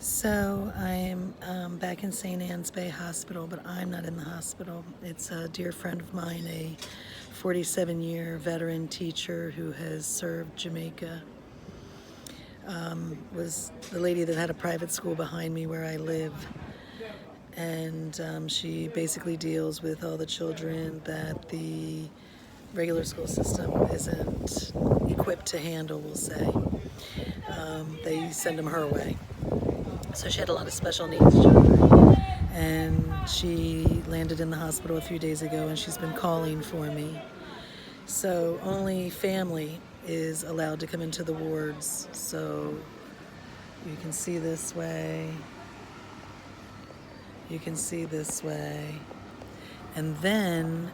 So I'm back in St. Anne's Bay Hospital, but I'm not in the hospital. It's a dear friend of mine, a 47-year veteran teacher who has served Jamaica. Was the lady that had a private school behind me where I live. And she basically deals with all the children that the regular school system isn't equipped to handle, we'll say. They send them her way. So she had a lot of special needs children. And she landed in the hospital a few days ago, and she's been calling for me. So only family is allowed to come into the wards. So you can see this way. You can see this way. And then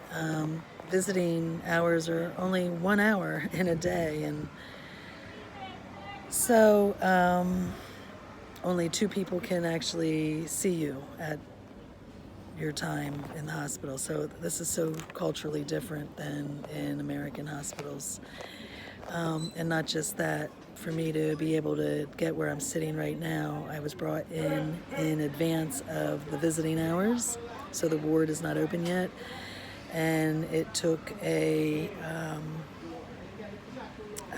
visiting hours are only 1 hour in a day. And so only 2 people can actually see you at your time in the hospital. So this is so culturally different than in American hospitals. And not just that, for me to be able to get where I'm sitting right now, I was brought in advance of the visiting hours, so the ward is not open yet. And it took a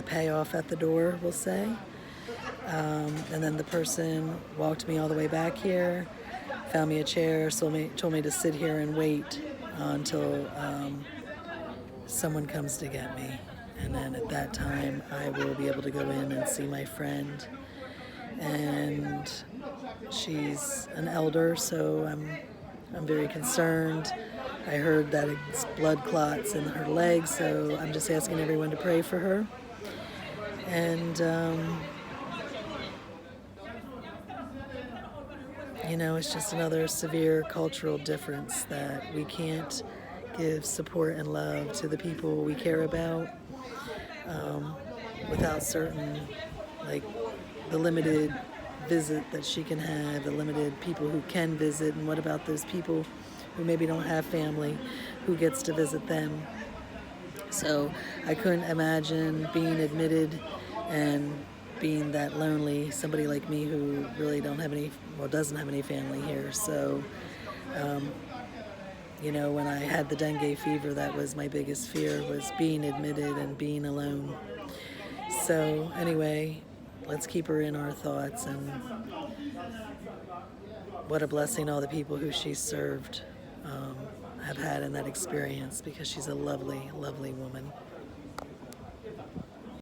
payoff at the door, we'll say. And then the person walked me all the way back here, found me a chair, told me to sit here and wait until someone comes to get me. And then at that time, I will be able to go in and see my friend. And she's an elder, so I'm very concerned. I heard that it's blood clots in her legs, so I'm just asking everyone to pray for her. And it's just another severe cultural difference that we can't give support and love to the people we care about without certain, like, the limited visit that she can have, the limited people who can visit, and what about those people who maybe don't have family, who gets to visit them? So I couldn't imagine being admitted and being that lonely, somebody like me who really doesn't have any family here. So, when I had the dengue fever, that was my biggest fear, was being admitted and being alone. So anyway, let's keep her in our thoughts, and what a blessing all the people who she served have had in that experience, because she's a lovely, lovely woman.